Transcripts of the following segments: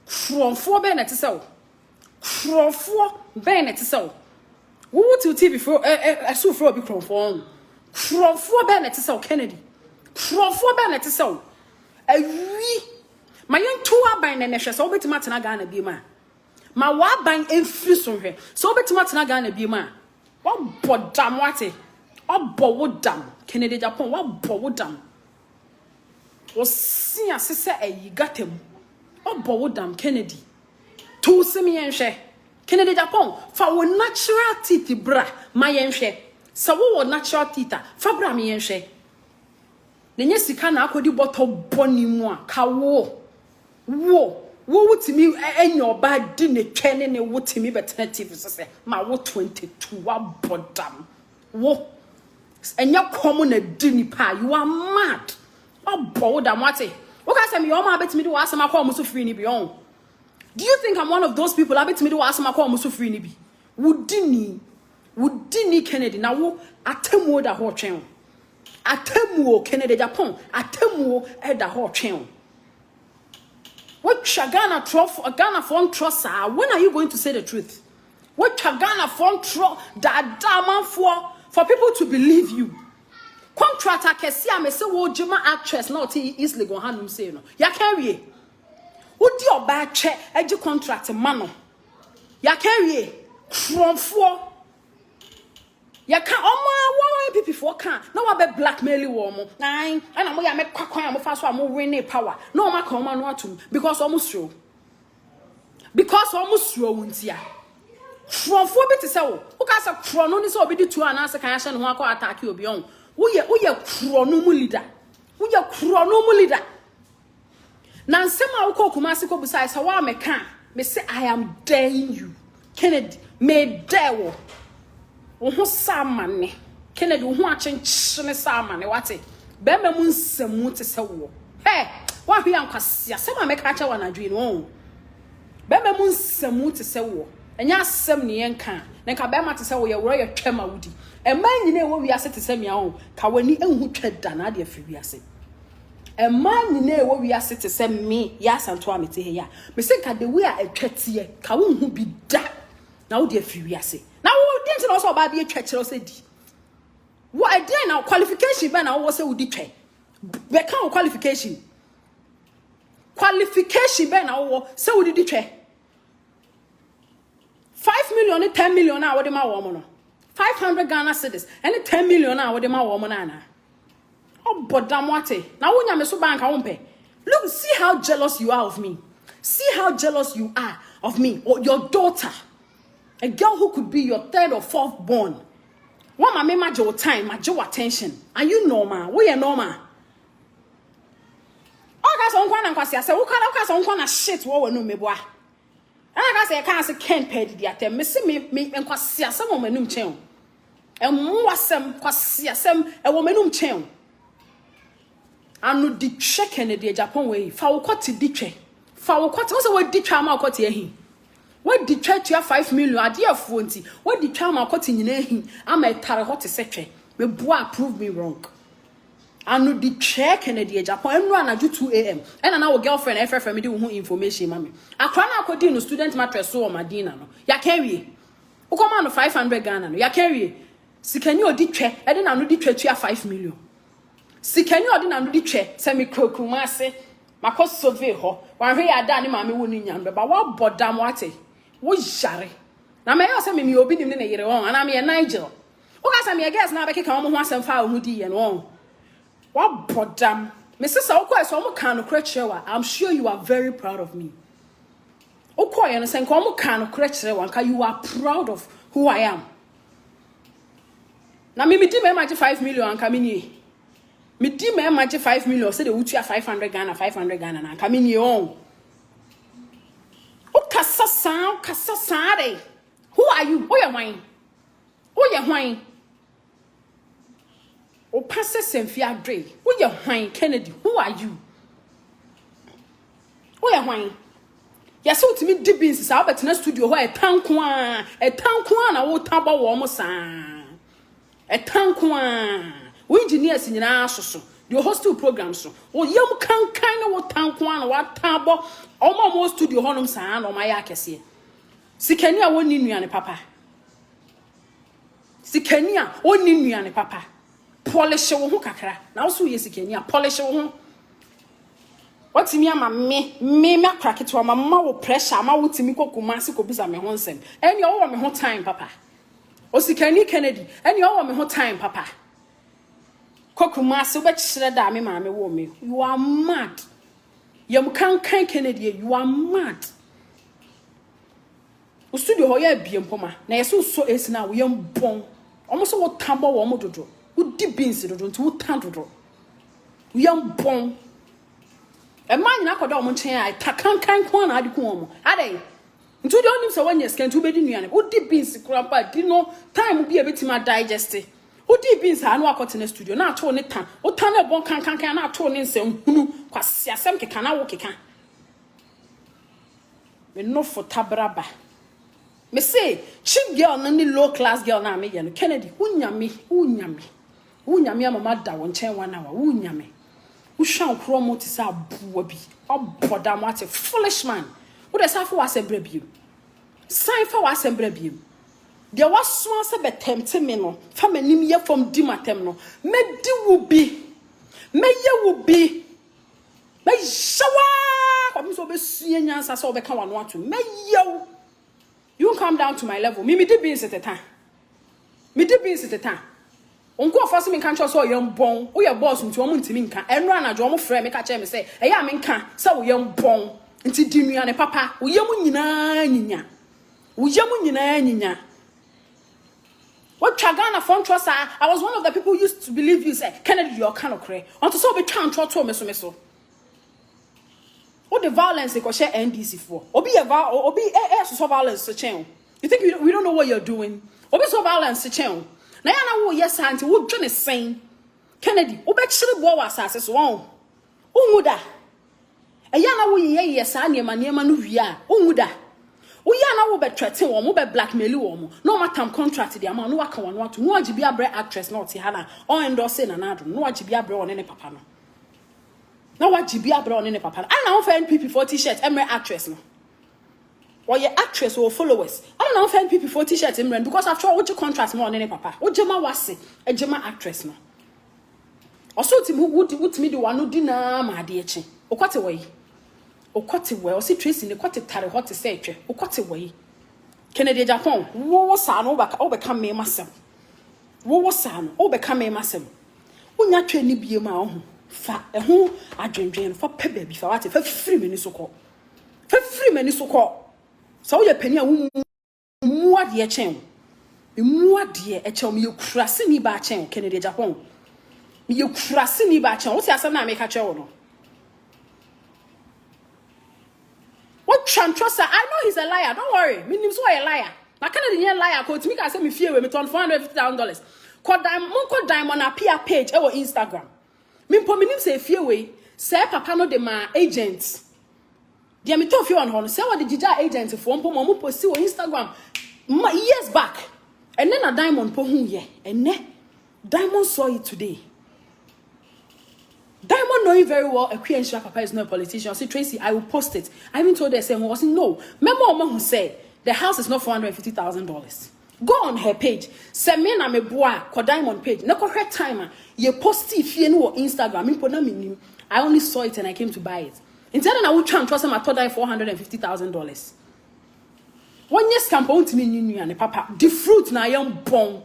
Kronfo be na tese wo. Kronfo be na tese wo. Wo to TV for asu for obi kronfo. Kronfo be na tese wo Kennedy. Kronfo be na tese wo. Awi. Ma yentu aban na hwe so obetima tena Ghana bi ma. Ma wa ban emfiri so hwe. So obetima tena Ghana bi ma. Wa bodam wate. Obo wo dam. Kennedy Agyapong wa bo wo dam. O si asese ayigatem. Obo wo dam Kennedy. To semi yenhwe. Kennedy Agyapong fa wo natural teeth bra ma yenhwe. Sa wo natural teeth fa bra ma yenhwe. Nenye sika na akodi bottle boni mu a ka wo wutimi enyo ba di ne twene ne wutimi betnative sese ma wo 22 wa bodam wo enya komo na di ni pa you are mad obo da mwate wo ka say me o ma betimi di wa asema kwa muso free ni bi on. Do you think I'm one of those people abetimi di wa asema kwa muso free ni bi wudini Kennedy na wo atemu da ho twen atemu Kennedy Agyapong atemu e da ho twen. What Ghana phone trust? When are you going to say the truth? What Ghana phone trust that man for people to believe you? Contractor Kessia me say wo juma actress not easily go handle say no. Ya carry. Would your bad check edu contract man? Ya carry from 4. Ya can one people for can no wa be blackmail wo mo nine and mo ya me kwakwan mo fa so mo win power no ma kan ma no atum because almost true wuntia from 4 bit say wo ka say kro no ni say obi di 2 and say kan ya hye no akọ attack obi on wo ye kro no mu leader na nsem a wo kokuma se ko busa say wa me kan me say I am daring you Kennedy me dare wo ho samane Kennedy ho achenchene samane wate be memu nsemu te se wo wa hwe ankwase asem a meka cha wana dwi no be memu nsemu te se wo enya asem ne yenka na nka be ma te se wo ye woro ye twema wudi e man nyine wo wiase te se mia wo ka wani enhu tweda na de afiri wiase e man nyine wo wiase te se me ya santo amete he ya me se ka de we a etwatie ka wo hu bi da na wo de afiri wiase na wo didn't also about be a church or said what I did now qualification ban I was say we twa we can qualification ban I say we did twa 5 million 10 million na what ma wo mo no 500 Ghana cedis and 10 million na what ma wo mo na obodam wate na wo nya me so bank wo mpe. Look, see how jealous you are of me, see how jealous you are of me or your daughter. A girl who could be your 3rd or 4th born. One my major your time, major attention. Are you normal? We are normal. I got on kwasi. I said, "Who can on kwana shit? What we no me boy." And I say, "I can't say can't pay the atem." Me see me and kwasi asem o menum chen. And mu asem kwasi asem e wo menum chen. Anu di twe Kennedy Agyapong we. Fa wo kwati di twe. Fa wo kwati. Wo say we di twa ma kwati ehi. What the church you 5 million idea fonti what the child ma kwati nyina hi ama etare hot setwe me boa prove me wrong anu the check Kennedy Agyapong enu anaju 2 am and na wo girlfriend FFM me wo information mami akra na akodi no student mattress so o madina no ya carry ukoma no 500 Ghana no ya carry sikani odi twe e de na no di twa 5 million sikani odi na no di twe se me krokuma ase makos survey ho wan hwe ya da ni mami wo ni nyambe ba wa bodam wate wo jare na me yo se me obi nim ne yere won ana me Nigel o ka sa me guess na be keka mo ho asem fa ho di ye no wa bodam me sisa wo ko so mo kan no kra I'm sure you are very proud of me o ko ye no se nka mo kan no kra nka you are proud of who I am na me di me ma 5 million nka me ni me di me ma 5 million say the utua 500 Ghana na nka me ni on Kasasare. Who are you? Who you wine? O passe Senfia Dre. Who you wine Kennedy? Who are you? Who you wine? Ya so to me deep in Albert in studio where a town na wo taba wo mo sa. A town We engineers in so. The hostel programs so. Oh, you can kind of what tank one what tabo almost studio honum san or my yakesi. Sikenia won in papa. Sikenia won in papa. Polish wo ho kakra. Na so ye sikenia polish wo ho. What me ama me crack it to mama wo pressure ma wo timi kokuma se ko bisa me ho nsem. Eni wo me ho time papa. O sikani Kennedy. Eni wo me ho time papa. Kokuma se be chire da me ma me wo me. You are mad. Yam kan Kennedy, you are mad. O studio ho ya biem poma. Na yeso so esi na wo yam bon. Omo so wo tambo wo mo dodo. Wo di beans dodo nti wo tan dodo. Wo yam bon. A man na koda omo chen ai takankan ko na adi ko omo ade ntu de onim so wanya scan to be di nuane wo di beans krapa di no time bi e betima digest wo di beans ha no akote na studio na ato ne tan wo tan na bon kankan na ato ne nsem hunu kwase asem keka na wo keka me no for tabraba me say cheap girl na ni low class girl na me ye no Kennedy unyame amama da won chen wana wa unyame Ushan chromo to say buobi or bodam what a foolish man. What is half was a brebu? Sign for was a brebu. There was swans a tempting meno, familiar from Dimatemno. May do be. May you be. May shower. I'm so be seeing as I saw the come want to. May you come down to my level. Me did beans at the time. Me did beans at the time. Unko force me kan so yam bon wo ye boss nti omo ntimi nka enro anajo omo frɛ me ka che me say eya me nka say wo yam bon nti di nua ne papa wo yam nyina nyinya what Chagana phone trust I was one of the people who used to believe you say Kennedy you kind of cray unto so be twan to me so what the violence ko share NDC for obi so violence to chen you think we don't know what you're doing obi so violence to chen na ya na wo yes anti wo dwene sen Kennedy wo be kire bo wa asase so won unwuda eya na wo yes anema no hia unwuda wo ya na wo be threaten wo mo be blackmail wo mo no matam contract dia ma no waka won wato no agibi abre actress na oti ha na on endorse na nado no agibi abre one ne papa no na wagibi abre one ne papa na ana wo fa NPP for t-shirt emre actress no or your actress or followers. I don't know if NPP for t-shirts in because after all, what you contrast more than any papa. What Jema was a Jema actress no. Also, to would me do one no dinner, my dear chin. O cut away. O cut away. Or see Tracey in the quarter tarry what to say. O cut away. Kennedy Agyapong. What was son overcome me myself? What was son overcome me myself? When you train be my own. Fa a home I dream for pebble before what if 3 minutes so call. 3 minutes so call. So your penny more dear chen. More dear a chum you crassing me by chen, Kennedy Agyapong. You crassing me by chen. What's your son? I make a chow. What trust? I know he's a liar. Don't worry. Me name's why a liar. I can't be a liar. Cause me can say me fear with me $450,000. Call diamond a PR page or Instagram. Me po me name say fear way. Say papa no de my agents. Dia me tof you on hon say what the Jija agent for mo post on Instagram years back and then a diamond po hu ye and diamond saw it today. Diamond knowing very well a queen papa is not a politician. I say Tracey I will post it. I even told her say was no remember who said the house is not $450,000. Go on her page say me na me boa ko diamond page na ko her timer you post if you know Instagram me po na me I only saw it and I came to buy it. Instead, I would try and trust him at $450,000. 1 year campaign to me, and papa. The fruit na young bon.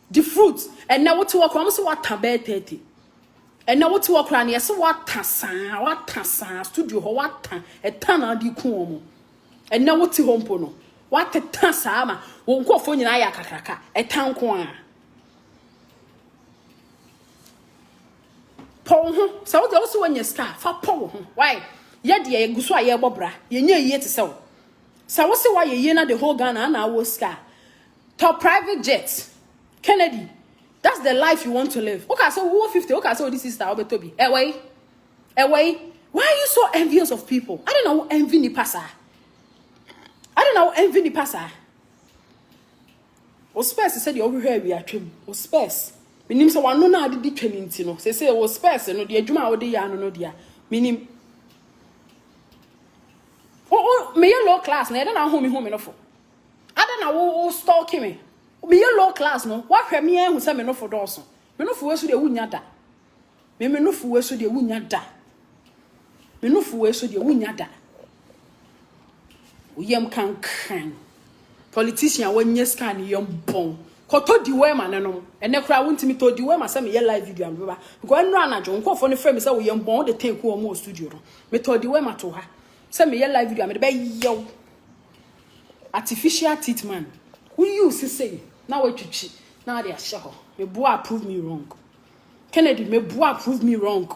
The fruit. And now what to work, almost what tabe 30. And now what to work around here, so what tassa, studio, what a tana di kuomo. And now what to home pono. What a tassa, won't go for your ayakaka, a town coin. Pong, so also when you start for pong. Why? Yet ye guswa ye bobra, ye near ye to sell. So what's why ye na the whole Ghana and our scar? Top private jets. Kennedy, that's the life you want to live. Okay, so 150, okay, so this is the Toby. Away. Why are you so envious of people? I don't know envy ni pasa. O space said you over here we are trim. O space. Minim so wano na ade di twani nti no. Se wo space no de adwuma wo de ya no dia. Minim. Me low class na ede na home no fo. Ada na wo stalk me. Me low class no. Wa hwe me ehu se me no fo doso. Me no fo we so de wunya da. Me no fo we so de wunya da. Me no fo we so de wunya da. Uyem kan. Politician wonye scan yom bon. Koto di we ma no. Ene kra wontimi to di we ma se me ye live video am beba. Because no anajo nkofo no frame se wo yem bon de take wo mo studio no. Me to di we ma to ha. Se me ye live video am de be yew. Artificial teeth man. Who you say now what you now they are sure. Me boy prove me wrong. Kennedy, me boy prove me wrong.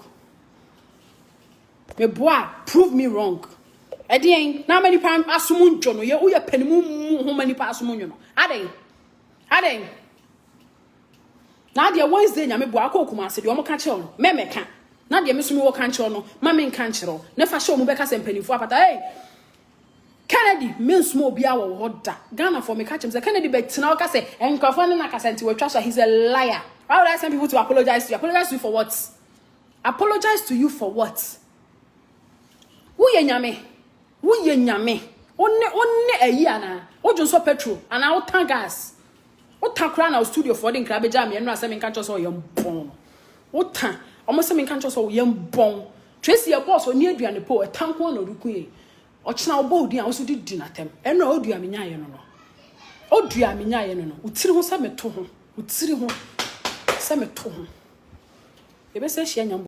Me boy prove me wrong. Edien, now many pound asumun jono, ye uya penimu how many pa asumun no. Aden. Now dia Wednesday nya me boy akọ Kumasi de omo ka che ono. Me ka. Na dia me so me wo kan che ono, ma me kan chero. Na fa show mo be ka se mpanifo apata. Hey. Kennedy men small be our hoda. Ghana for me catch him. Say Kennedy bet now ka say enkofo na kasenti we trust he's a liar. Why would I send people to apologize to you? Apologize to you for what? Apologize to you for what? Who ye nyame? Onne eyi ana. Ojo so petrol and out tank gas. O tankra na studio for den krabe jam ye no asem nka cho so ye mbon. O tan omo se nka cho so ye mbon. Tracey your boss oni aduane po e tanko na odukuye. Ochina obodi an so di natem eno odua menya ye no odua menya ye no utiri ho se meto ho utiri ho se meto ho ebe se hia nyam